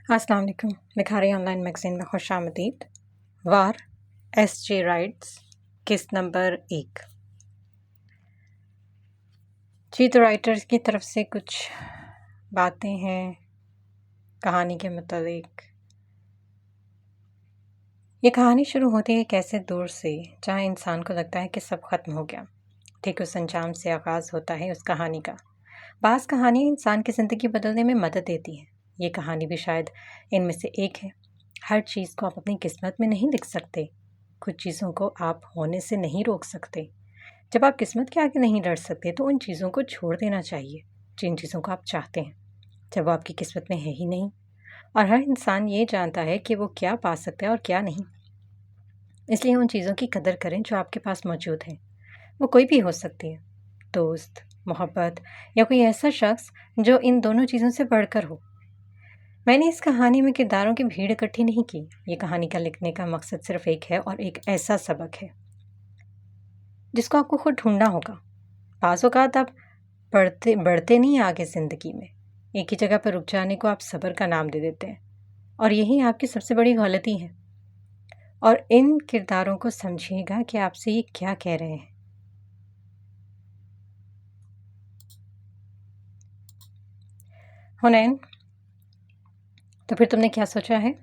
अस्सलाम वालेकुम। Likhari online magazine में खुशामदीद। वार एस.जे. राइट्स, किस्त नंबर 1। जी, तो राइटर्स की तरफ से कुछ बातें हैं कहानी के मुताबिक। ये कहानी शुरू होती है एक ऐसे दौर से जहाँ इंसान को लगता है कि सब खत्म हो गया। ठीक उस अंजाम से आगाज़ होता है उस कहानी का। बाज़ कहानियाँ इंसान की ज़िंदगी बदलने में मदद देती हैं। ये कहानी भी शायद इनमें से एक है। हर चीज़ को आप अपनी किस्मत में नहीं लिख सकते। कुछ चीज़ों को आप होने से नहीं रोक सकते। जब आप किस्मत के आगे नहीं लड़ सकते तो उन चीज़ों को छोड़ देना चाहिए जिन चीज़ों को आप चाहते हैं, जब वो आपकी किस्मत में है ही नहीं। और हर इंसान ये जानता है कि वो क्या पा सकता है और क्या नहीं। इसलिए उन चीज़ों की कदर करें जो आपके पास मौजूद हैं। वो कोई भी हो सकती है, दोस्त, मोहब्बत या कोई ऐसा शख्स जो इन दोनों चीज़ों से बढ़कर हो। मैंने इस कहानी में किरदारों की भीड़ इकट्ठी नहीं की। ये कहानी का लिखने का मकसद सिर्फ एक है और एक ऐसा सबक है जिसको आपको खुद ढूंढना होगा। बाज़ औक़ात आप बढ़ते नहीं आगे ज़िंदगी में। एक ही जगह पर रुक जाने को आप सब्र का नाम दे देते हैं और यही आपकी सबसे बड़ी गलती है। और इन किरदारों को समझिएगा कि आपसे ये क्या कह रहे हैं। हुनैन, तो फिर तुमने क्या सोचा है?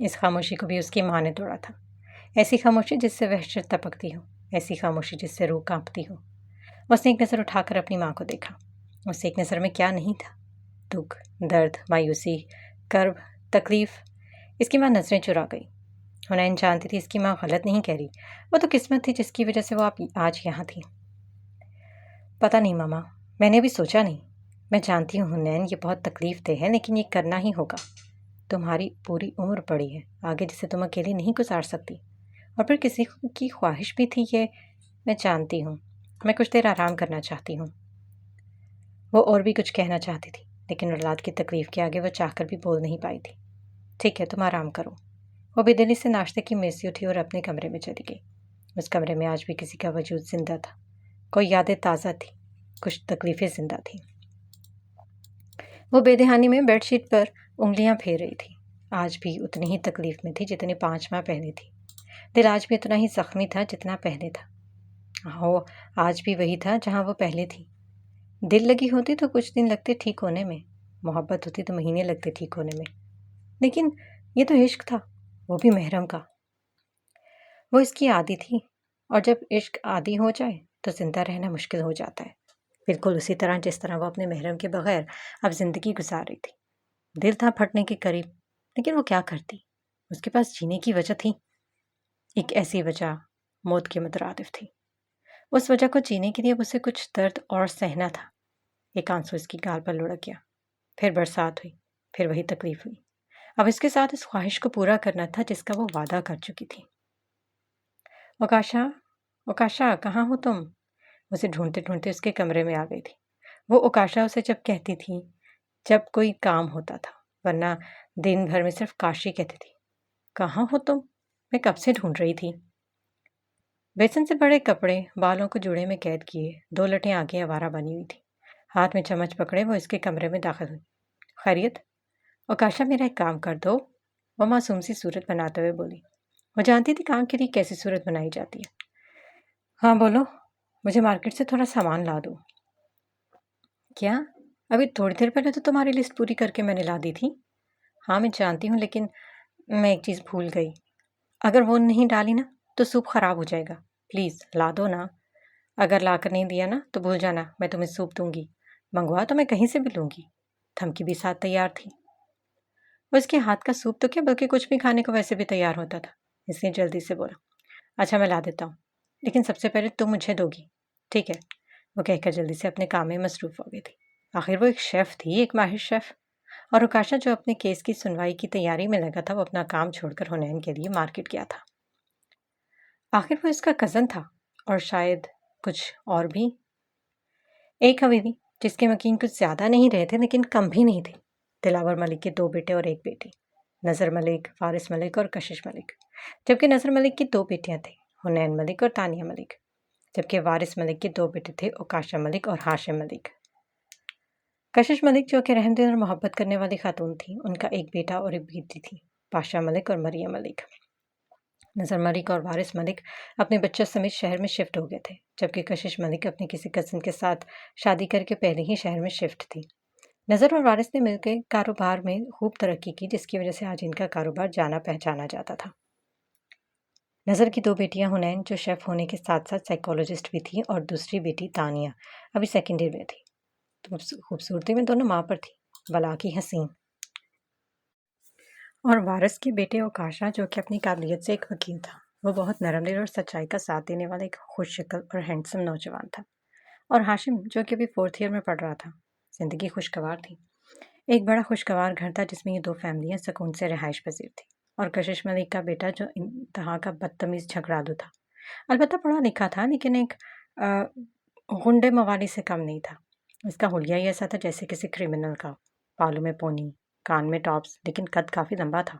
इस खामोशी को भी उसकी माँ ने तोड़ा था। ऐसी खामोशी जिससे वहशत टपकती हो, ऐसी खामोशी जिससे रूह कांपती हो। उसने एक नज़र उठाकर अपनी माँ को देखा। उस एक नज़र में क्या नहीं था? दुख, दर्द, मायूसी, कर्ब, तकलीफ। इसकी माँ नज़रें चुरा गई। हुनैन जानती थी इसकी माँ गलत नहीं कह रही। वो तो किस्मत थी जिसकी वजह से वो आप आज यहाँ थी। पता नहीं मामा, मैंने अभी सोचा नहीं। मैं जानती हूँ हुनैन, ये बहुत तकलीफ दे है, लेकिन ये करना ही होगा। तुम्हारी पूरी उम्र पड़ी है आगे जिसे तुम अकेले नहीं गुजार सकती। और फिर किसी की ख्वाहिश भी थी ये, मैं जानती हूँ। मैं कुछ देर आराम करना चाहती हूँ। वो और भी कुछ कहना चाहती थी, लेकिन औलाद की तकलीफ के आगे वो चाहकर भी बोल नहीं पाई थी। ठीक है, तुम आराम करो। वो बेदिली से नाश्ते की मेज़ से उठी और अपने कमरे में चली गई। उस कमरे में आज भी किसी का वजूद जिंदा था। कोई यादें ताज़ा थी, कुछ तकलीफ़ें जिंदा थी। वो बेदहानी में बेडशीट पर उंगलियां फेर रही थी। आज भी उतनी ही तकलीफ में थी जितनी 5 माह पहले थी। दिल आज भी उतना ही जख्मी था जितना पहले था। वो आज भी वही था जहाँ वो पहले थी। दिल लगी होती तो कुछ दिन लगते ठीक होने में, मोहब्बत होती तो महीने लगते ठीक होने में। लेकिन ये तो इश्क था, वो भी महरम का। वो इसकी आदी थी, और जब इश्क आदी हो जाए तो जिंदा रहना मुश्किल हो जाता है। बिल्कुल उसी तरह जिस तरह वो अपने महरम के बगैर अब जिंदगी गुजार रही थी। दिल था फटने के करीब, लेकिन वो क्या करती? उसके पास जीने की वजह थी। एक ऐसी वजह मौत के मुतरादिफ थी। उस वजह को जीने के लिए उसे कुछ दर्द और सहना था। एक आंसू इसकी गाल पर लुढ़क गया। फिर बरसात हुई, फिर वही तकलीफ हुई। अब इसके साथ इस ख्वाहिश को पूरा करना था जिसका वो वादा कर चुकी थी। ओकाशा, ओकाशा, कहाँ हो तुम? उसे ढूंढते ढूंढते उसके कमरे में आ गई थी। वो ओकाशा उसे जब कहती थी जब कोई काम होता था, वरना दिन भर में सिर्फ काशी कहती थी। कहाँ हो तुम? मैं कब से ढूंढ रही थी। बेसन से बड़े कपड़े बालों को जूड़े में कैद किए 2 लटें आगे आवारा बनी हुई थी। हाथ में चम्मच पकड़े वो इसके कमरे में दाखिल हुई। खैरियत? ओकाशा, मेरा एक काम कर दो, वो मासूम सी सूरत बनाते हुए बोली। वो जानती थी काम के लिए कैसी सूरत बनाई जाती है। हाँ बोलो, मुझे मार्केट से थोड़ा सामान ला दो। क्या? अभी थोड़ी देर पहले तो तुम्हारी लिस्ट पूरी करके मैंने ला दी थी। हाँ मैं जानती हूँ, लेकिन मैं एक चीज़ भूल गई। अगर वो नहीं डाली ना तो सूप खराब हो जाएगा। प्लीज़ ला दो ना। अगर ला कर नहीं दिया ना तो भूल जाना, मैं तुम्हें सूप दूंगी। मंगवा तो मैं कहीं से भी लूंगी। धमकी भी साथ तैयार थी। उसके हाथ का सूप तो क्या, बल्कि कुछ भी खाने को वैसे भी तैयार होता था, इसलिए जल्दी से बोला। अच्छा मैं ला देता हूँ, लेकिन सबसे पहले तुम मुझे दोगी। ठीक है, वो कहकर जल्दी से अपने काम में मसरूफ हो गई थी। आखिर वो एक शेफ़ थी, एक माहिर शेफ़। और ओकाशा जो अपने केस की सुनवाई की तैयारी में लगा था, वो अपना काम छोड़कर हुनैन के लिए मार्केट गया था। आखिर वो इसका कज़न था, और शायद कुछ और भी। एक हवेली जिसके मकीन कुछ ज़्यादा नहीं रहे थे, लेकिन कम भी नहीं थे। दिलावर मलिक के 2 बेटे और 1 बेटी, नज़र मलिक, फारिस मलिक और कशिश मलिक। जबकि नज़र मलिक की 2 बेटियां थीं, हुनैन मलिक और तानिया मलिक। जबकि वारिस मलिक के 2 बेटे थे, ओकाशा मलिक और हाशिम मलिक। कशिश मलिक जो कि रहमदिल और मोहब्बत करने वाली खातून थी, उनका एक बेटा और एक बेटी थी, पाशा मलिक और मरियम मलिक। नज़र मलिक और वारिस मलिक अपने बच्चों समेत शहर में शिफ्ट हो गए थे, जबकि कशिश मलिक अपने किसी कज़न के साथ शादी करके पहले ही शहर में शिफ्ट थी। नज़र और वारिस ने मिलकर कारोबार में खूब तरक्की की, जिसकी वजह से आज इनका कारोबार जाना पहचाना जाता था। नज़र की दो बेटियां हुनैन जो शेफ़ होने के साथ साथ साइकोलॉजिस्ट भी थी, और दूसरी बेटी तानिया अभी सेकेंड ईयर में थी। तो खूबसूरती में दोनों माँ पर थी, भला की हसीन। और वारिस के बेटे ओकाशा जो कि अपनी काबिलियत से एक वकील था, वो बहुत नरम दिल और सच्चाई का साथ देने वाला एक खुश शक्ल और हैंडसम नौजवान था। और हाशिम जो कि अभी 4th ईयर में पढ़ रहा था। जिंदगी खुशगवार थी। एक बड़ा खुशगवार घर था जिसमें ये दो फैमिलियां सुकून से रिहाइश पजीर थी। और कशिश मलिक का बेटा जो इंतहा का बदतमीज झगड़ालू था, अलबत्ता पढ़ा लिखा था, लेकिन एक अ, गुंडे मवाली से कम नहीं था। इसका हुलिया ही ऐसा था जैसे किसी क्रिमिनल का। बालों में पोनी, कान में टॉप्स, लेकिन कद काफ़ी लंबा था।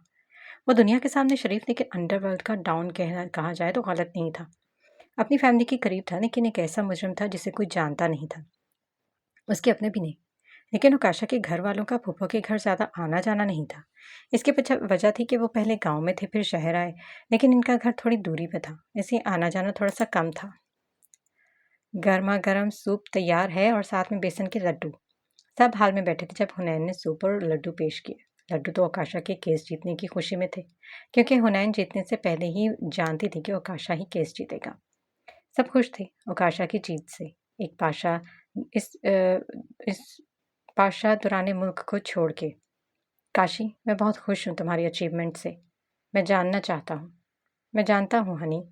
वो दुनिया के सामने शरीफ, लेकिन अंडरवर्ल्ड का डाउन कहा जाए तो गलत नहीं था। अपनी फैमिली के करीब था, लेकिन एक ऐसा मुजरिम था जिसे कोई जानता नहीं था, उसके अपने भी नहीं। लेकिन ओकाशा के घर वालों का फूफो के घर ज़्यादा आना जाना नहीं था। इसके पीछे वजह थी कि वो पहले गांव में थे, फिर शहर आए, लेकिन इनका घर थोड़ी दूरी पे था, इसलिए आना जाना थोड़ा सा कम था। गर्मा गर्म सूप तैयार है और साथ में बेसन के लड्डू। सब हाल में बैठे थे जब हुनैन ने सूप और लड्डू पेश किए। लड्डू तो ओकाशा के केस जीतने की खुशी में थे, क्योंकि हुनैन जीतने से पहले ही जानती थी कि ओकाशा ही केस जीतेगा। सब खुश थे ओकाशा की जीत से। एक पाशा इस पाशा दुराने मुल्क को छोड़ के। काशी, मैं बहुत खुश हूँ तुम्हारी अचीवमेंट से। मैं जानना चाहता हूँ। मैं जानता हूँ हनी।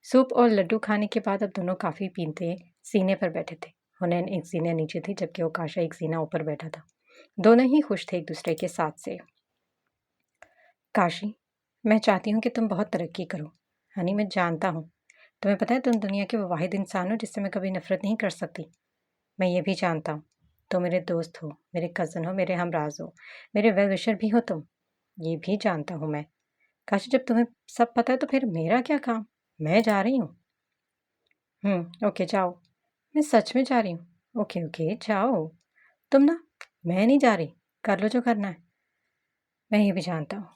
सूप और लड्डू खाने के बाद अब दोनों काफ़ी पीते सीने पर बैठे थे। हुनैन एक सीने नीचे थी, जबकि ओकाशा एक सीना ऊपर बैठा था। दोनों ही खुश थे एक दूसरे के साथ से। काशी, मैं चाहती हूँ कि तुम बहुत तरक्की करो। हनी, मैं जानता हूँ। तुम्हें पता है तुम दुनिया के वो वाहिद इंसान हो जिससे मैं कभी नफरत नहीं कर सकती। मैं ये भी जानता हूँ, तुम मेरे दोस्त हो, मेरे कज़न हो, मेरे हमराज हो, मेरे वेल विशर भी हो तुम। ये भी जानता हूँ मैं। काशी, जब तुम्हें सब पता है तो फिर मेरा क्या काम? मैं जा रही हूँ। ओके जाओ। मैं सच में जा रही हूँ। ओके ओके जाओ। तुम ना, मैं नहीं जा रही। कर लो जो करना है। मैं ये भी जानता हूँ।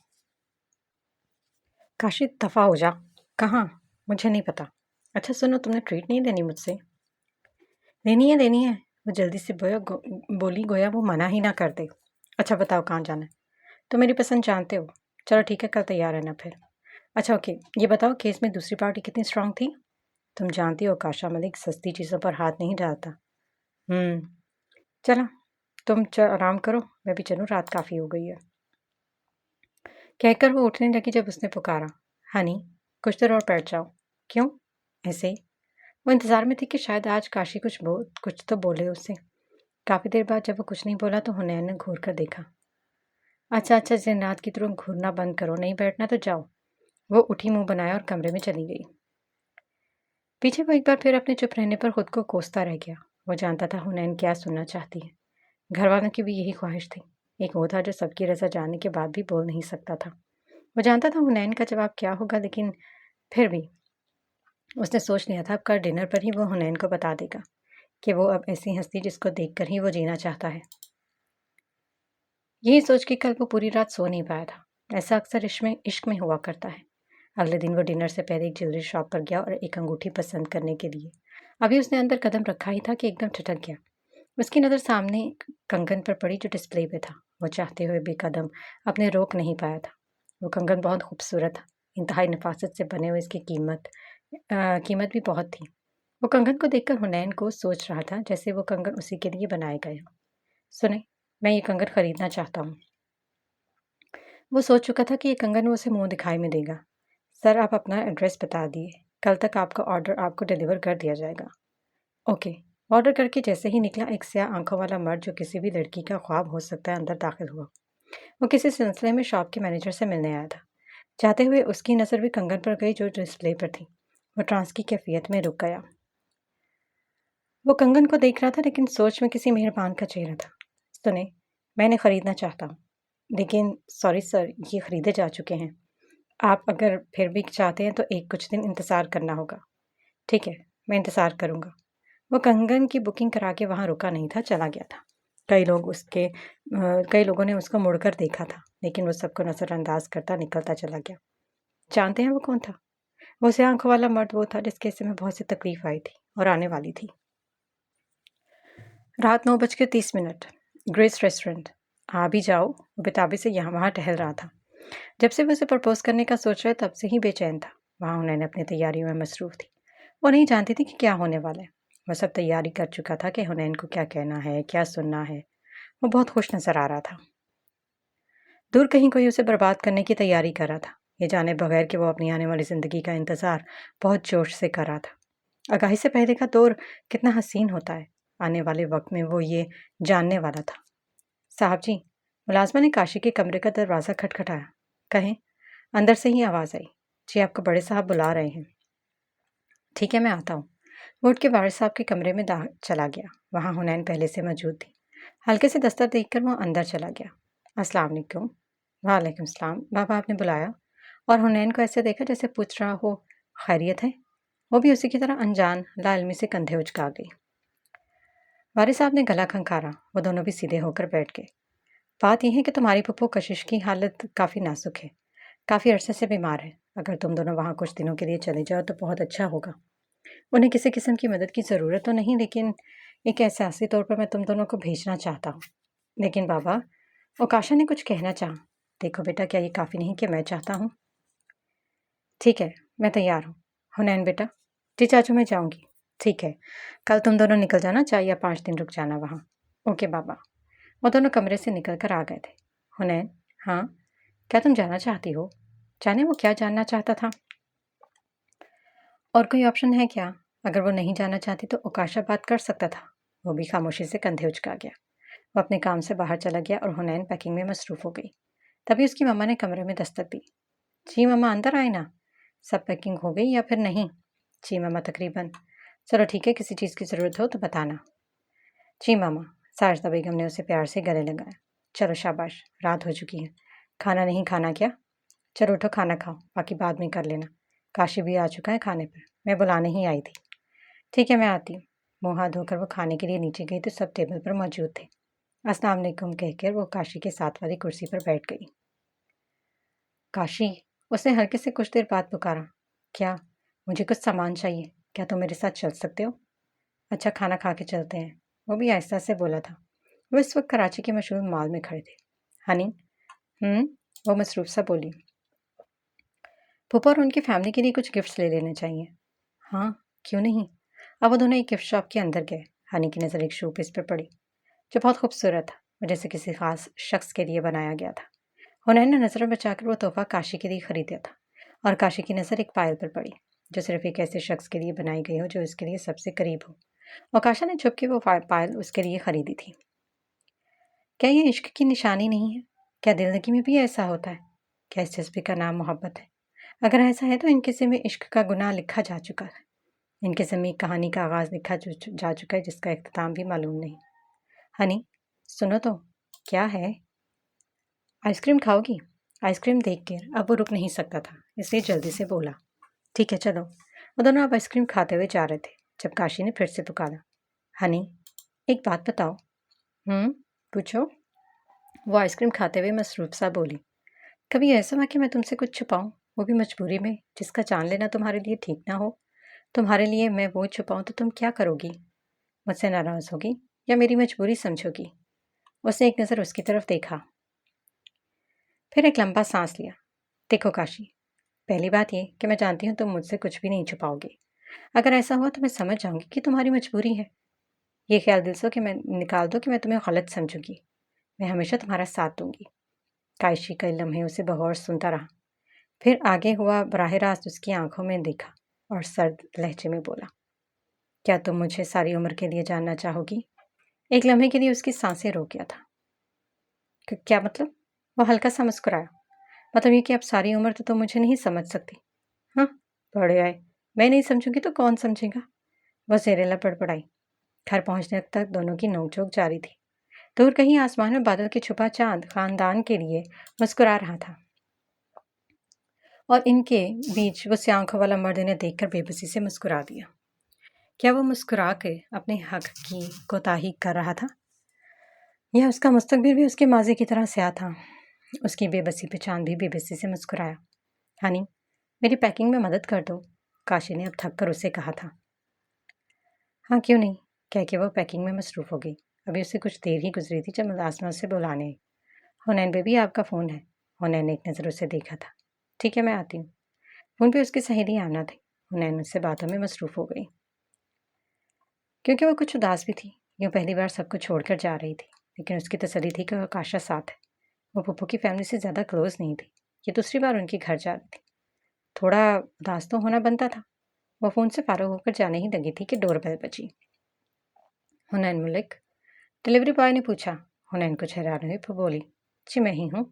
काशी, दफ़ा हो जा। कहाँ? मुझे नहीं पता। अच्छा सुनो, तुमने ट्रीट नहीं देनी मुझसे? लेनी है लेनी है। वो जल्दी से बोली, गोया वो मना ही ना कर दे। अच्छा बताओ कहाँ जाना है? तो मेरी पसंद जानते हो। चलो ठीक है, कल तैयार रहना फिर। अच्छा ओके, ये बताओ केस में दूसरी पार्टी कितनी स्ट्रांग थी? तुम जानती हो काशा मलिक सस्ती चीज़ों पर हाथ नहीं डालता। चलो, तुम आराम करो, मैं भी चलूँ, रात काफ़ी हो गई है। कहकर वो उठने लगी जब उसने पुकारा, हनी, कुछ देर और बैठ जाओ। क्यों? ऐसे ही। वो इंतज़ार में थी कि शायद आज काशी कुछ तो बोले उससे। काफ़ी देर बाद जब वो कुछ नहीं बोला तो हुनैन ने घूर कर देखा। अच्छा अच्छा, दिन रात की तरह घूरना बंद करो, नहीं बैठना तो जाओ। वो उठी, मुंह बनाया और कमरे में चली गई। पीछे वो एक बार फिर अपने चुप रहने पर खुद को कोसता रह गया। वो जानता था हुनैन क्या सुनना चाहती है। घर वालों की भी यही ख्वाहिश थी। एक वो था जो सबकी रजा जानने के बाद भी बोल नहीं सकता था। वो जानता था हुनैन का जवाब क्या होगा, लेकिन फिर भी उसने सोच लिया था अब कल डिनर पर ही वो हुनैन को बता देगा कि वो अब ऐसी हस्ती जिसको देखकर ही वो जीना चाहता है। यही सोच के कल वो पूरी रात सो नहीं पाया था। ऐसा अक्सर इश्क में हुआ करता है। अगले दिन वो डिनर से पहले एक ज्वेलरी शॉप पर गया और एक अंगूठी पसंद करने के लिए। अभी उसने अंदर कदम रखा ही था कि एकदम ठिठक गया। उसकी नज़र सामने एक कंगन पर पड़ी जो डिस्प्ले पे था। वो चाहते हुए भी कदम अपने रोक नहीं पाया था। वो कंगन बहुत खूबसूरत था। इंतहाई नफासत से बने हुए इसकी कीमत भी बहुत थी। वो कंगन को देखकर हुनैन को सोच रहा था जैसे वो कंगन उसी के लिए बनाए गए हो। सुने, मैं ये कंगन खरीदना चाहता हूँ। वो सोच चुका था कि ये कंगन वो उसे मुंह दिखाई में देगा। सर, आप अपना एड्रेस बता दिए, कल तक आपका ऑर्डर आपको डिलीवर कर दिया जाएगा। ओके। ऑर्डर करके जैसे ही निकला, एक स्याह आंखों वाला मर्द जो किसी भी लड़की का ख्वाब हो सकता है अंदर दाखिल हुआ। वो किसी सिलसिले में शॉप के मैनेजर से मिलने आया था। जाते हुए उसकी नज़र भी कंगन पर गई जो डिस्प्ले पर थी। वो ट्रांस की कैफियत में रुक गया। वो कंगन को देख रहा था, लेकिन सोच में किसी मेहरबान का चेहरा था। सुने, मैं इन्हें खरीदना चाहता हूँ, लेकिन सॉरी सर, ये खरीदे जा चुके हैं। आप अगर फिर भी चाहते हैं तो कुछ दिन इंतज़ार करना होगा। ठीक है, मैं इंतज़ार करूँगा। वो कंगन की बुकिंग करा के वहाँ रुका नहीं था, चला गया था। कई लोगों ने उसको मुड़कर देखा था, लेकिन वो सबको नज़रअंदाज करता निकलता चला गया। जानते हैं वो कौन था? वो उसे आंखों वाला मर्द वो था जिसके हिस्से में बहुत सी तकलीफ आई थी और आने वाली थी। रात 9:30 ग्रेस रेस्टोरेंट। आ भी जाओ। वो बेताबी से यहाँ वहाँ टहल रहा था। जब से वो उसे प्रपोज करने का सोच रहे तब से ही बेचैन था। वहाँ हुनैन अपनी तैयारियों में मसरूफ़ थी। वो नहीं जानती थी कि क्या होने वाला है। वो सब तैयारी कर चुका था कि हुनैन को क्या कहना है, क्या सुनना है। वो बहुत खुश नज़र आ रहा था। दूर कहीं कोई उसे बर्बाद करने की तैयारी कर रहा था, ये जाने बगैर कि वो अपनी आने वाली ज़िंदगी का इंतज़ार बहुत जोश से कर रहा था। आगाही से पहले का दौर कितना हसीन होता है। आने वाले वक्त में वो ये जानने वाला था। साहब जी, मुलाजमा ने काशी के कमरे का दरवाज़ा खटखटाया। कहें। अंदर से ही आवाज़ आई। जी, आपको बड़े साहब बुला रहे हैं। ठीक है, मैं आता हूँ। वो उठ के वारिस साहब के कमरे में चला गया। वहाँ हुनैन पहले से मौजूद थी। हल्के से दस्तक देखकर वो अंदर चला गया। अस्सलाम वालेकुम। वालेकुम सलाम। बाबा, आपने बुलाया? और हुनैन को ऐसे देखा जैसे पूछ रहा हो, खैरियत है? वो भी उसी की तरह अनजान लाइल्मी से कंधे उचका गई। वारिस साहब ने गला खंखारा। वो दोनों भी सीधे होकर बैठ गए। बात यह है कि तुम्हारी पप्पू कशिश की हालत काफ़ी नाजुक है, काफ़ी अरसे से बीमार है। अगर तुम दोनों वहाँ कुछ दिनों के लिए चले जाओ तो बहुत अच्छा होगा। उन्हें किसी किस्म की मदद की ज़रूरत तो नहीं, लेकिन एक एहसासी तौर पर मैं तुम दोनों को भेजना चाहता हूँ। लेकिन बाबा, ओकाशा ने कुछ कहना चाहा। देखो बेटा, क्या ये काफ़ी नहीं कि मैं चाहता हूँ? ठीक है, मैं तैयार हूँ। हुनैन बेटा। जी चाचू, मैं जाऊँगी। ठीक है, कल तुम दोनों निकल जाना, 4 या 5 दिन रुक जाना वहाँ। ओके बाबा। वो दोनों कमरे से निकल कर आ गए थे। हुनैन। हाँ, क्या तुम जाना चाहती हो? जाने वो क्या जानना चाहता था। और कोई ऑप्शन है क्या? अगर वो नहीं जाना चाहती तो ओकाशा बात कर सकता था। वो भी खामोशी से कंधे उचका गया। वो अपने काम से बाहर चला गया और हुनैन पैकिंग में मसरूफ़ हो गई। तभी उसकी मम्मा ने कमरे में दस्तक दी। जी मम्मा, अंदर आए ना। सब पैकिंग हो गई या फिर नहीं? जी मम्मा, तकरीबन। चलो ठीक है, किसी चीज़ की ज़रूरत हो तो बताना। जी मामा। साजदा बेगम ने उसे प्यार से गले लगाया। चलो शाबाश, रात हो चुकी है। खाना नहीं खाना क्या? चलो उठो, खाना खाओ, बाकी बाद में कर लेना। काशी भी आ चुका है खाने पर, मैं बुलाने ही आई थी। ठीक है, मैं आती हूँ। मुँह हाथ धोकर वो खाने के लिए नीचे गई तो सब टेबल पर मौजूद थे। अस्सलाम वालेकुम कहकर वो काशी के साथ वाली कुर्सी पर बैठ गई। काशी, उसने हल्के से कुछ देर बाद पुकारा। क्या? मुझे कुछ सामान चाहिए। क्या तुम मेरे साथ चल सकते हो? अच्छा, खाना खा के चलते हैं। वो भी आहिस्ता से बोला था। वो इस वक्त कराची के मशहूर मॉल में खड़े थे। हनी। हम्म। वो मसरूफ सा बोली। फूफा और उनकी फैमिली के लिए कुछ गिफ्ट्स ले लेने चाहिए। हाँ, क्यों नहीं। अब वो दोनों एक गिफ्ट शॉप के अंदर गए। हनी की नज़र एक शो पीस पर पड़ी जो बहुत खूबसूरत था, वो जैसे किसी खास शख्स के लिए बनाया गया था। हुनैन ने नज़र बचाकर वो तोहफा काशी के लिए खरीदा था और काशी की नज़र एक पायल पर पड़ी जो सिर्फ एक ऐसे शख्स के लिए बनाई गई हो जो इसके लिए सबसे करीब हो। और काशा ने छुप के वो पायल उसके लिए खरीदी थी। क्या ये इश्क की निशानी नहीं है? क्या दिल में भी ऐसा होता है? क्या इस जज्बे का नाम मोहब्बत है? अगर ऐसा है तो इनके ज़िम्मे इश्क का गुनाह लिखा जा चुका है। इनके ज़िम्मे एक कहानी का आगाज़ लिखा जा चुका है जिसका इख्तिताम भी मालूम नहीं। हनी, सुनो तो। क्या है? आइसक्रीम खाओगी? आइसक्रीम देख कर अब वो रुक नहीं सकता था, इसलिए जल्दी से बोला। ठीक है, चलो। वो दोनों अब आइसक्रीम खाते हुए जा रहे थे जब काशी ने फिर से पुकारा। हनी, एक बात बताओ। पूछो। वो आइसक्रीम खाते हुए मसरूफ सा बोली। कभी ऐसा हुआ कि मैं तुमसे कुछ छुपाऊं, वो भी मजबूरी में, जिसका जान लेना तुम्हारे लिए ठीक ना हो? तुम्हारे लिए मैं वो छुपाऊं तो तुम क्या करोगी? मुझसे नाराज़ होगी या मेरी मजबूरी समझोगी? उसने एक नज़र उसकी तरफ देखा, फिर एक लंबा सांस लिया। देखो काशी, पहली बात ये कि मैं जानती हूँ तुम मुझसे कुछ भी नहीं छुपाओगे। अगर ऐसा हुआ तो मैं समझ जाऊंगी कि तुम्हारी मजबूरी है। ये ख्याल दिल से कि मैं निकाल दो कि मैं तुम्हें गलत समझूंगी। मैं हमेशा तुम्हारा साथ दूंगी। काशी कई लम्हे उसे बगौर सुनता रहा, फिर आगे हुआ बराह रास्त उसकी आंखों में देखा और सर्द लहजे में बोला। क्या तुम मुझे सारी उम्र के लिए जानना चाहोगी? एक लम्हे के लिए उसकी सांसें रोक गया था। क्या मतलब? वो हल्का सा मुस्कुराया। मतलब ये कि अब सारी उम्र तो तुम मुझे नहीं समझ सकती। हाँ, बड़े आए। मैं नहीं समझूंगी तो कौन समझेगा? वह जेरेला पड़पड़ाई। घर पहुंचने तक दोनों की नोकझोंक जारी थी। दूर कहीं आसमान में बादल के छुपा चांद खानदान के लिए मुस्कुरा रहा था और इनके बीच वो आंखों वाला मर्द इन्हें देखकर बेबसी से मुस्कुरा दिया। क्या वो मुस्कुरा के अपने हक की कोताही कर रहा था? यह उसका मुस्तकबिल भी उसके माजी की तरह स्याह था। उसकी बेबसी पे चांद भी बेबसी से मुस्कुराया। हनी, मेरी पैकिंग में मदद कर दो, काशी ने अब थक कर उसे कहा था। हाँ क्यों नहीं, कह के वो पैकिंग में मसरूफ़ हो गई। अभी उसे कुछ देर ही गुजरी थी जब मुलाजमा उसे बुलाने आई। हुनैन बेबी, आपका फ़ोन है। हुनैन ने एक नज़र उसे देखा था। ठीक है, मैं आती हूँ। फ़ोन पे उसकी सहेली आना थी। हुनैन उससे बातों में मसरूफ़ हो गई क्योंकि वो कुछ उदास भी थी। यूँ पहली बार सब कुछ छोड़कर जा रही थी, लेकिन उसकी तसल्ली थी कि आकाशा साथ है। वो पप्पू की फैमिली से ज़्यादा क्लोज नहीं थी। ये दूसरी बार उनके घर जा रही थी। थोड़ा उदास तो होना बनता था। वो फ़ोन से फारग होकर जाने ही लगी थी कि डोरबेल बजी। हुनैन मलिक, डिलीवरी बॉय ने पूछा। हुनैन कुछ हैरान हुई फिर बोली, जी मैं ही हूँ।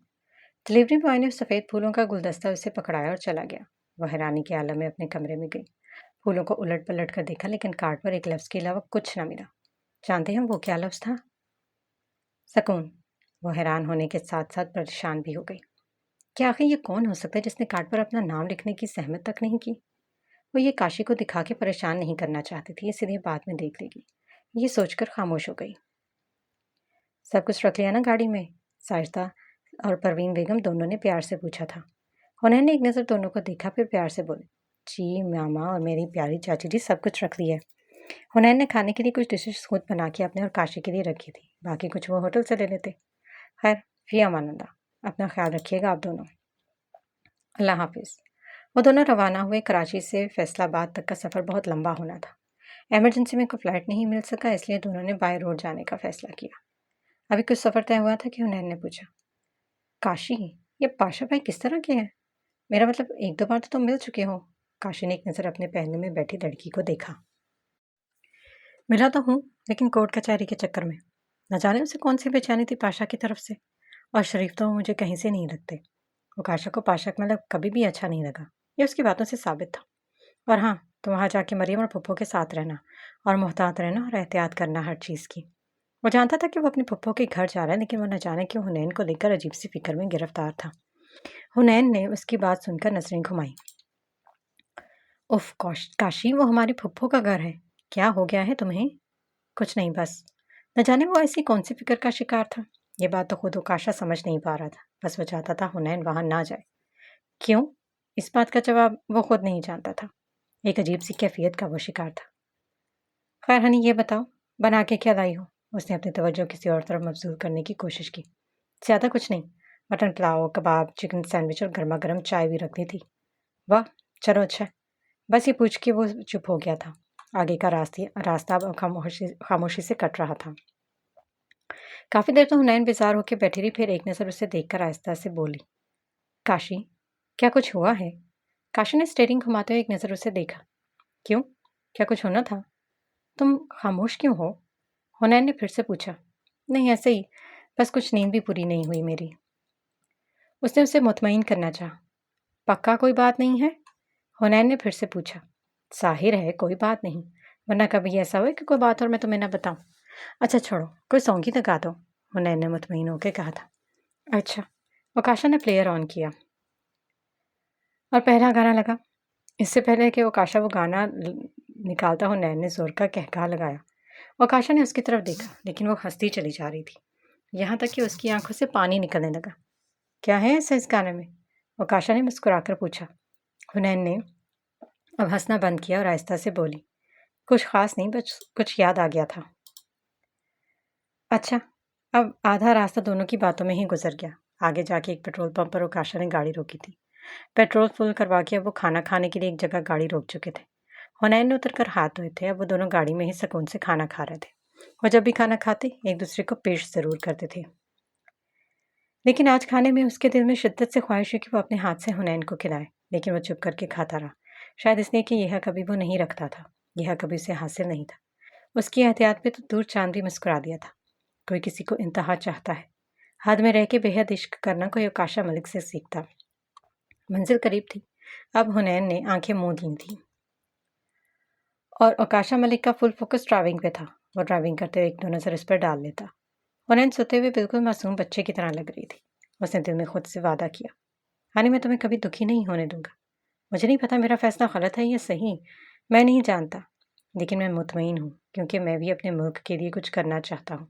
डिलीवरी बॉय ने सफ़ेद फूलों का गुलदस्ता उसे पकड़ाया और चला गया। वह हैरानी के आलम में अपने कमरे में गई। फूलों को उलट पलट कर देखा, लेकिन कार्ड पर एक लफ्ज़ के अलावा कुछ न मिला। जानते हैं वो क्या लफ्ज़ था? सकून। वो हैरान होने के साथ साथ परेशान भी हो गई। क्या आखिर ये कौन हो सकता है जिसने कार्ड पर अपना नाम लिखने की सहमत तक नहीं की? वो ये काशी को दिखा के परेशान नहीं करना चाहती थी, इसलिए बाद में देख लेगी। ये सोचकर खामोश हो गई। सब कुछ रख लिया ना गाड़ी में? साइस्ता और परवीन बेगम दोनों ने प्यार से पूछा था। हुनैन ने एक नज़र दोनों को देखा, फिर प्यार से बोले, जी मामा और मेरी प्यारी चाची जी, सब कुछ रख लिया है। हुनैन ने खाने के लिए कुछ डिशेस खुद बना के अपने और काशी के लिए रखी थी, बाकी कुछ वो होटल से ले लेते। खैर, फी अमान अल्लाह, अपना ख्याल रखिएगा आप दोनों। अल्लाह हाफिज़। वो दोनों रवाना हुए। कराची से फैसलाबाद तक का सफ़र बहुत लंबा होना था। इमरजेंसी में कोई फ्लाइट नहीं मिल सका, इसलिए दोनों ने बाय रोड जाने का फैसला किया। अभी कुछ सफ़र तय हुआ था कि हुनैन ने पूछा, काशी, ये पाशा भाई किस तरह के हैं? मेरा मतलब एक दो बार तो तुम मिल चुके हो। काशी ने एक नज़र अपने पहले में बैठी लड़की को देखा। मिला तो हूँ, लेकिन कोर्ट कचहरी के चक्कर में। न जाने उसे कौन सी बेचैनी थी पाशा की तरफ से। और शरीफ तो मुझे कहीं से नहीं लगते। वो काशा को पाशा का मतलब कभी भी अच्छा नहीं लगा, ये उसकी बातों से साबित था। और हाँ, तो वहाँ जाके मरियम और पप्पो के साथ रहना और मोहतात रहना और एहतियात करना हर चीज़ की। वो जानता था कि वो अपने पप्पो के घर जा रहा है, लेकिन वो न जाने क्यों हुनैन को लेकर अजीब सी फिक्र में गिरफ्तार था। हुनैन ने उसकी बात सुनकर नजरें घुमाई। उफ काशी, वो हमारी फुप्पो का घर है। क्या हो गया है तुम्हें? कुछ नहीं, बस। न जाने वो ऐसी कौन सी फिक्र का शिकार था। ये बात तो खुद काशा समझ नहीं पा रहा था। बस वो चाहता था हुनैन वहां ना जाए। क्यों? इस बात का जवाब वो खुद नहीं जानता था। एक अजीब सी कैफियत का वो शिकार था। खैर हनी, ये बताओ, बना के क्या लाई हो? उसने अपनी तवज्जो किसी और तरफ मबजूल करने की कोशिश की। ज़्यादा कुछ नहीं। मटन पुलाव, कबाब, चिकन सैंडविच और गर्मा गर्म चाय भी रखनी थी। वाह, चलो अच्छा। बस ये पूछ के वो चुप हो गया था। आगे का रास्ता अब खामोशी से कट रहा था। काफ़ी देर तो हुनैन बेजार होकर बैठी रही, फिर एक नज़र उसे देखकर आहिस्ता से बोली, काशी, क्या कुछ हुआ है? काशी ने स्टीयरिंग घुमाते हुए एक नज़र उसे देखा। क्यों? क्या कुछ होना था? तुम खामोश क्यों हो? हुनैन ने फिर से पूछा। नहीं, ऐसे ही, बस कुछ नींद भी पूरी नहीं हुई मेरी। उसने उसे मुतमईन करना चाहा। पक्का कोई बात नहीं है? हुनैन ने फिर से पूछा। ज़ाहिर है कोई बात नहीं, वरना कभी ऐसा हो कि कोई बात और मैं तुम्हें ना बताऊं। अच्छा छोड़ो, कोई सॉन्ग ही लगा दो, हुनैन ने मुतमईन होकर कहा था। अच्छा। वकाशा ने प्लेयर ऑन किया और पहला गाना लगा। इससे पहले कि वकाशा वो गाना निकालता, हुनैन ने जोर का कहका लगाया। वकाशा ने उसकी तरफ देखा, लेकिन वो हंसती चली जा रही थी, यहाँ तक कि उसकी आंखों से पानी निकलने लगा। क्या है ऐसा इस गाने में? वकाशा ने मुस्कुराकर पूछा। हुनैन ने अब हंसना बंद किया और आहिस्ता से बोली, कुछ खास नहीं, बस कुछ याद आ गया था। अच्छा। अब आधा रास्ता दोनों की बातों में ही गुजर गया। आगे जाके एक पेट्रोल पंप पर वकाशा ने गाड़ी रोकी थी। पेट्रोल फुल करवा के अब वो खाना खाने के लिए एक जगह गाड़ी रोक चुके थे। हुनैन ने उतरकर हाथ धोए थे। अब वो दोनों गाड़ी में ही सुकून से खाना खा रहे थे। वो जब भी खाना खाते एक दूसरे को पेश ज़रूर करते थे, लेकिन आज खाने में उसके दिल में शिद्दत से ख्वाहिश हुई कि वो अपने हाथ से हुनैन को खिलाए, लेकिन वो चुप करके खाता रहा। शायद इसलिए कि यह कभी वो नहीं रखता था, यह कभी उसे हासिल नहीं था। उसकी एहतियात पे तो दूर चांद भी मुस्कुरा दिया था। कोई किसी को इंतहा चाहता है, हद में रह के बेहद इश्क करना कोई आकाशा मलिक से सीखता। मंजिल करीब थी। अब हुनैन ने आंखें मूंद ली थी और आकाशा मलिक का फुल फोकस ड्राइविंग पे था। वो ड्राइविंग करते हुए एक दो नज़र इस पर डाल लेता। हुनैन सोते हुए बिल्कुल मासूम बच्चे की तरह लग रही थी। उसने दिल में खुद से वादा किया, हानि मैं तुम्हें कभी दुखी नहीं होने दूंगा। मुझे नहीं पता मेरा फैसला गलत है या सही, मैं नहीं जानता, लेकिन मैं मुतमईन हूँ, क्योंकि मैं भी अपने मुल्क के लिए कुछ करना चाहता हूँ।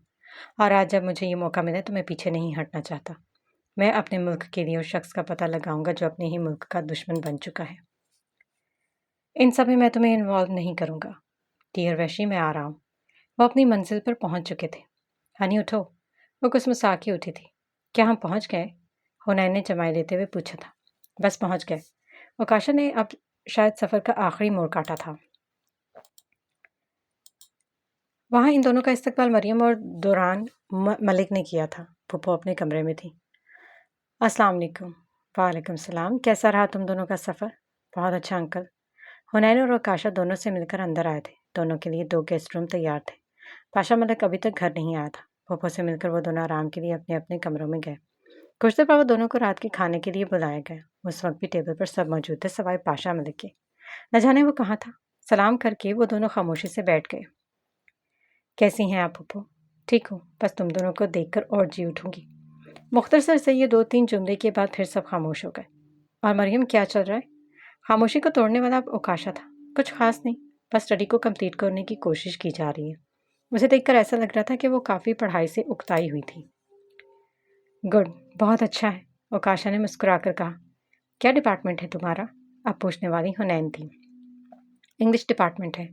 और आज जब मुझे ये मौका मिला तो मैं पीछे नहीं हटना चाहता। मैं अपने मुल्क के लिए उस शख्स का पता लगाऊंगा जो अपने ही मुल्क का दुश्मन बन चुका है। इन सब में मैं तुम्हें इन्वॉल्व नहीं करूंगा। डियर वैशी, मैं आ रहा हूँ। वो अपनी मंजिल पर पहुंच चुके थे। हनी उठो। वो कुसमुसा के उठी थी। क्या हम पहुंच गए? हुनैन ने जमाई लेते हुए पूछा था। बस पहुंच गए। ओकाशा ने अब शायद सफ़र का आखिरी मोड़ काटा था। वहाँ इन दोनों का इस्तकबाल मरियम और दुरान मलिक ने किया था। फूफो अपने कमरे में थी। अस्सलाम वालेकुम। वालेकुम सलाम। कैसा रहा तुम दोनों का सफ़र? बहुत अच्छा अंकल। हुनैन और ओकाशा दोनों से मिलकर अंदर आए थे। दोनों के लिए 2 गेस्ट रूम तैयार थे। पाशा मलिक अभी तक घर नहीं आया था। फूफो से मिलकर वो दोनों आराम के लिए अपने अपने कमरों में गए। कुछ देर बाद वो दोनों को रात के खाने के लिए बुलाया गया। उस वक्त भी टेबल पर सब मौजूद थे सवाए पाशा मलिक के। न जाने वो कहाँ था। सलाम करके वो दोनों खामोशी से बैठ गए। कैसी हैं आप फूफो? ठीक हूँ, बस तुम दोनों को देखकर और जी उठूंगी। मुख्तसर से ये 2-3 जुमले के बाद फिर सब खामोश हो गए। और मरियम, क्या चल रहा है? खामोशी को तोड़ने वाला अब ओकाशा था। कुछ खास नहीं, बस स्टडी को कंप्लीट करने की कोशिश की जा रही है। उसे देखकर ऐसा लग रहा था कि वो काफ़ी पढ़ाई से उकताई हुई थी। गुड, बहुत अच्छा है, ओकाशा ने मुस्कुराकर कहा। क्या डिपार्टमेंट है तुम्हारा? अब पूछने वाली हुनैन थी। इंग्लिश डिपार्टमेंट है,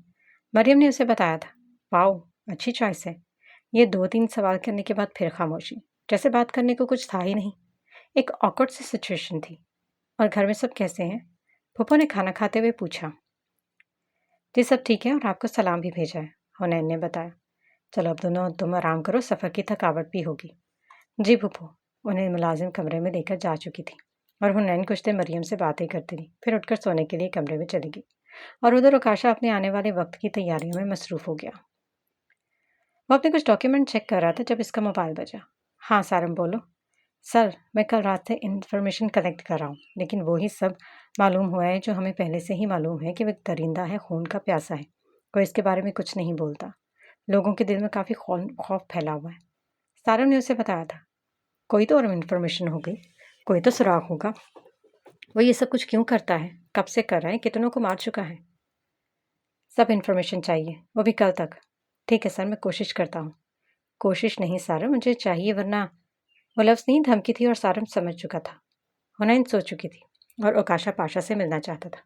मरियम ने उसे बताया था। वाओ, अच्छी चॉइस है। ये 2-3 सवाल करने के बाद फिर खामोशी, जैसे बात करने को कुछ था ही नहीं। एक ऑकवर्ड सी सिचुएशन थी। और घर में सब कैसे हैं? फूफो ने खाना खाते हुए पूछा। जी सब ठीक है और आपको सलाम भी भेजा है, हुनैन ने बताया। चलो अब दोनों तुम आराम करो, सफ़र की थकावट भी होगी। जी फूफो। उन्हें मुलाजिम कमरे में लेकर जा चुकी थी और हुनैन कुछ देर मरियम से बातें करती रही, फिर उठकर सोने के लिए कमरे में चली गई। और उधर ओकाशा अपने आने वाले वक्त की तैयारियों में मसरूफ़ हो गया। वो अपने कुछ डॉक्यूमेंट चेक कर रहा था जब इसका मोबाइल बजा। हाँ सारम, बोलो। सर, मैं कल रात से इन्फॉर्मेशन कलेक्ट कर रहा हूँ, लेकिन वही सब मालूम हुआ है जो हमें पहले से ही मालूम है कि वह दरिंदा है, खून का प्यासा है। कोई इसके बारे में कुछ नहीं बोलता। लोगों के दिल में काफ़ी खौफ फैला हुआ है। सारम ने उसे बताया था। कोई तो और इन्फॉर्मेशन होगी, कोई तो सुराग होगा। वो ये सब कुछ क्यों करता है? कब से कर रहा है? कितनों को मार चुका है? सब इन्फॉर्मेशन चाहिए, वो भी कल तक। ठीक है सर, मैं कोशिश करता हूँ। कोशिश नहीं सारम, मुझे चाहिए, वरना। वो लफ्ज़ नहीं, धमकी थी और सारम समझ चुका था। हुनैन सो चुकी थी और ओकाशा पाशा से मिलना चाहता था।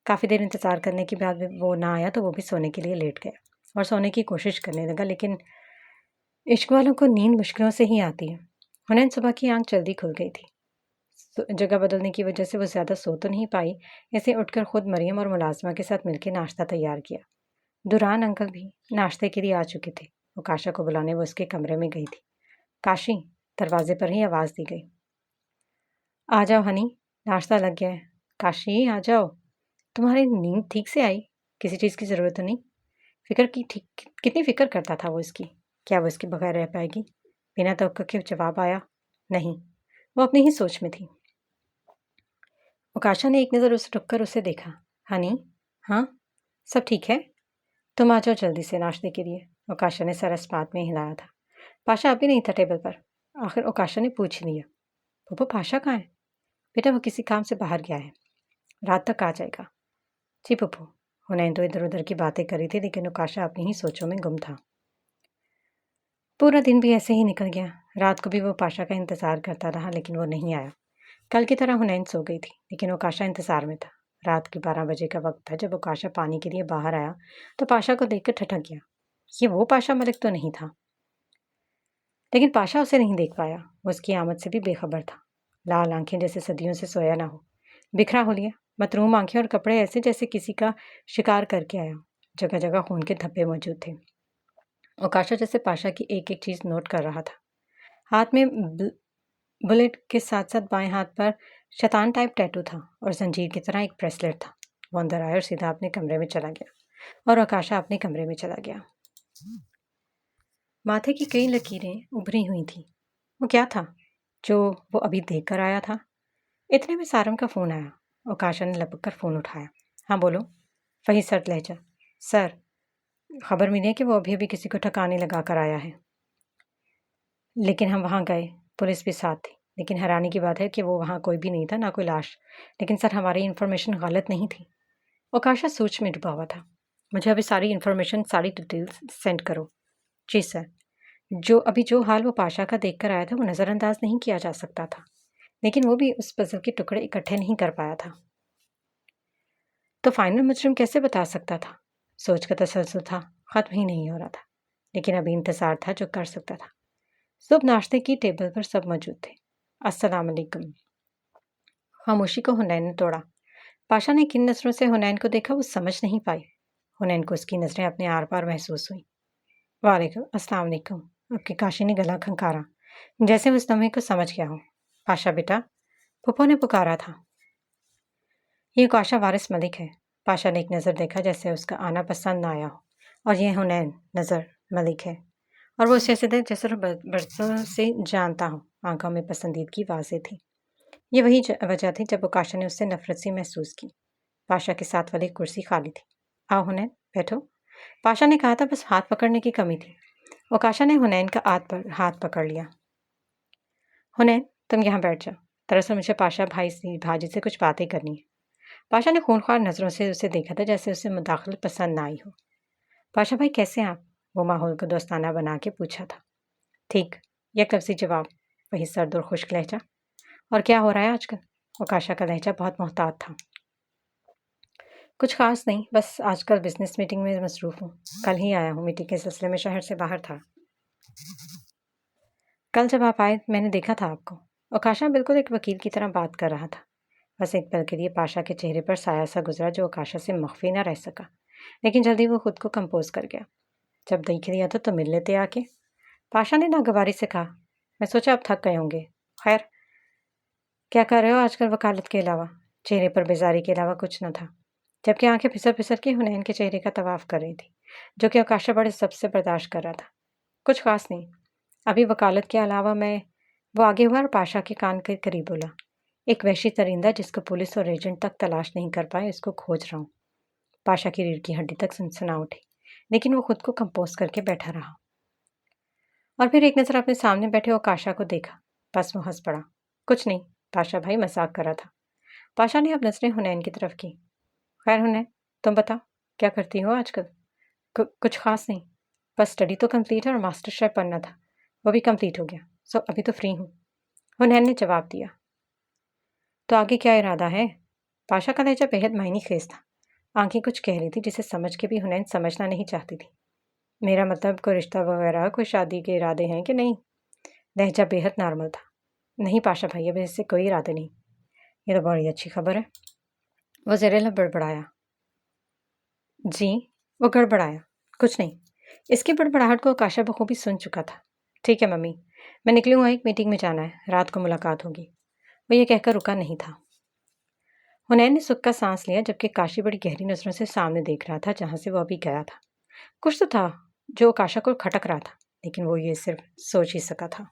काफ़ी देर इंतज़ार करने के बाद वो ना आया तो वो भी सोने के लिए लेट गया और सोने की कोशिश करने लगा, लेकिन इश्क वालों को नींद मुश्किलों से ही आती है। हुनैन सुबह की आंख जल्दी खुल गई थी। जगह बदलने की वजह से वो ज़्यादा सो तो नहीं पाई, ऐसे उठकर खुद मरियम और मुलाजमा के साथ मिलकर नाश्ता तैयार किया। दुरान अंकल भी नाश्ते के लिए आ चुके थे। वो काशा को बुलाने वो उसके कमरे में गई थी। काशी, दरवाजे पर ही आवाज़ दी गई। आ जाओ हनी, नाश्ता लग गया है। काशी, आ जाओ। तुम्हारी नींद ठीक से आई? किसी चीज़ की ज़रूरत तो नहीं? फिक्र की ठीक कितनी फ़िक्र करता था वो इसकी। क्या वो इसके बगैर रह पाएगी? बिना तवक्को के जवाब आया, नहीं। वो अपनी ही सोच में थी। ओकाशा ने एक नज़र उसे रुककर उसे देखा। हनी, हाँ, सब ठीक है? तुम आ जाओ जल्दी से नाश्ते के लिए। ओकाशा ने सर इस्पात में हिलाया था। पाशा अभी नहीं था टेबल पर। आखिर ओकाशा ने पूछ लिया। पप्पू, पाशा कहाँ है? बेटा, वो किसी काम से बाहर गया है, रात तक आ जाएगा। जी पप्पू। हुनैन तो इधर उधर की बातें कर रही थी, लेकिन ओकाशा अपनी ही सोचों में गुम था। पूरा दिन भी ऐसे ही निकल गया। रात को भी वो पाशा का इंतज़ार करता रहा, लेकिन वो नहीं आया। कल की तरह हुनैन सो गई थी, लेकिन ओकाशा इंतज़ार में था। रात के 12 बजे का वक्त था जब ओकाशा पानी के लिए बाहर आया तो पाशा को देखकर ठठक गया। ये वो पाशा मलिक तो नहीं था। लेकिन पाशा उसे नहीं देख पाया। वो उसकी आमद से भी बेखबर था। लाल आंखें जैसे सदियों से सोया ना हो, बिखरा हुलिया, मतरूम आंखें और कपड़े ऐसे जैसे किसी का शिकार करके आया। जगह जगह खून के धब्बे मौजूद थे। ओकाशा जैसे पाशा की एक एक चीज़ नोट कर रहा था। हाथ में बुलेट के साथ साथ बाएं हाथ पर शैतान टाइप टैटू था और जंजीर की तरह एक ब्रेसलेट था। वो अंदर आया और सीधा अपने कमरे में चला गया और ओकाशा अपने कमरे में चला गया। माथे की कई लकीरें उभरी हुई थीं। वो क्या था जो वो अभी देख कर आया था? इतने में सारम का फ़ोन आया। ओकाशा ने लपक कर फ़ोन उठाया। हाँ बोलो। वही सर्द लहजा। सर, खबर मिली है कि वो अभी अभी किसी को ठकाने लगा कर आया है। लेकिन हम वहाँ गए, पुलिस भी साथ थी, लेकिन हैरानी की बात है कि वो वहाँ कोई भी नहीं था, ना कोई लाश। लेकिन सर, हमारी इन्फॉर्मेशन गलत नहीं थी। ओकाशा सोच में डूबा हुआ था। मुझे अभी सारी इन्फॉर्मेशन, सारी डिटेल्स सेंड करो। जी सर। जो हाल वो पाशा का देखकर आया था वो नज़रअंदाज नहीं किया जा सकता था, लेकिन वो भी उस पज़ल के टुकड़े इकट्ठे नहीं कर पाया था। तो फाइनल मुजरिम कैसे बता सकता था? सोच का तसलसल था, ख़त्म ही नहीं हो रहा था, लेकिन अभी इंतज़ार था जो कर सकता था। सुबह नाश्ते की टेबल पर सब मौजूद थे। अस्सलाम वालेकुम। खामोशी को हुनैन ने तोड़ा। पाशा ने किन नज़रों से हुनैन को देखा वो समझ नहीं पाई। हुनैन को उसकी नज़रें अपने आर पार महसूस हुई। वालेकुम अस्सलाम वालेकुम। आपके काशी ने गला खंकारा, जैसे उस लम्हे को समझ गया हो। पाशा बेटा, फूफो ने पुकारा था। ये काशा वारिस मलिक है। पाशा ने एक नज़र देखा जैसे उसका आना पसंद ना आया हो। और ये हुनैन नज़र मलिक है, और वो उसे सीधे जैसे बरसों से जानता हूँ। आंखों में पसंदीदगी वाज़ेह थी। ये वही वजह थी जब काशा ने उससे नफरत सी महसूस की। पाशा के साथ वाली कुर्सी खाली थी। आओ हुनैन, बैठो। पाशा ने कहा था, बस हाथ पकड़ने की कमी थी। काशा ने हुनैन का हाथ पकड़ लिया। हुनैन, तुम यहाँ बैठ जाओ। दरअसल मुझे पाशा भाजी से कुछ बातें करनी है। पाशा ने खूनख्वार नज़रों से उसे देखा था, जैसे उसे मुदाखलत पसंद ना आई हो। पाशा भाई कैसे हैं आप? वो माहौल को दोस्ताना बना के पूछा था। ठीक, एक लफ्ज़ी जवाब, वही सर्द और खुश्क लहजा। और क्या हो रहा है आजकल? काशा का लहजा बहुत मोहतात था। कुछ खास नहीं, बस आजकल बिजनेस मीटिंग में मसरूफ़ हूँ। कल ही आया हूँ, मीटिंग के सिलसिले में शहर से बाहर था। कल जब आप आए मैंने देखा था आपको। काशा बिल्कुल एक वकील की तरह बात कर रहा था। बस एक पल के लिए पाशा के चेहरे पर साया सा गुजरा जो काशा से मख्फी न रह सका, लेकिन जल्दी वो खुद को कंपोज कर गया। जब देख लिया तो मिल लेते आके। पाशा ने नागवारी से कहा, मैं सोचा आप थक गए होंगे। खैर, क्या कर रहे हो आजकल वकालत के अलावा? चेहरे पर बेजारी के अलावा कुछ न था, जबकि आंखें फिसर फिसर के हुनैन के चेहरे का तवाफ कर रही थी, जो कि आकाशा बड़े सबसे बर्दाश्त कर रहा था। कुछ खास नहीं, अभी वकालत के अलावा मैं। वो आगे हुआ और पाशा के कान के करीब बोला, एक वहशी परिंदा जिसको पुलिस और एजेंट तक तलाश नहीं कर पाए, इसको खोज रहा हूँ। पाशा की रीढ़ की हड्डी तक सनसना उठी, लेकिन वो खुद को कंपोज करके बैठा रहा और फिर एक नज़र अपने सामने बैठे काशा को देखा। बस वो हंस पड़ा। कुछ नहीं, पाशा भाई मजाक कर रहा था। पाशा ने अब नजरें हुनैन की तरफ की। खैर हुनैन, तुम बताओ, क्या करती हो आजकल? कुछ खास नहीं, बस स्टडी तो कंप्लीट है और मास्टर शेफ बनना था, वो भी कंप्लीट हो गया। सो अभी तो फ्री हूँ, हुनैन ने जवाब दिया। तो आगे क्या इरादा है? पाशा का लहजा बेहद मायनी खेज था। आंखें कुछ कह रही थी जिसे समझ के भी हुनैन समझना नहीं चाहती थी। मेरा मतलब कोई रिश्ता वगैरह, कोई शादी के इरादे हैं कि नहीं? लहजा बेहद नॉर्मल था। नहीं पाशा भाई, अभी इससे कोई इरादे नहीं। ये तो बड़ी अच्छी खबर है। वो ज़ेरेला बड़बड़ाया। जी, वो गड़बड़ाया। कुछ नहीं। इसकी बड़बड़ाहट को काशा बखूबी सुन चुका था। ठीक है मम्मी, मैं निकली हूँ, एक मीटिंग में जाना है, रात को मुलाकात होगी। वो ये कहकर रुका नहीं था। हुनैन ने सुख का सांस लिया, जबकि काशी बड़ी गहरी नज़रों से सामने देख रहा था, जहाँ से वो अभी गया था। कुछ तो था जो काशा को खटक रहा था, लेकिन वो ये सिर्फ सोच ही सका था।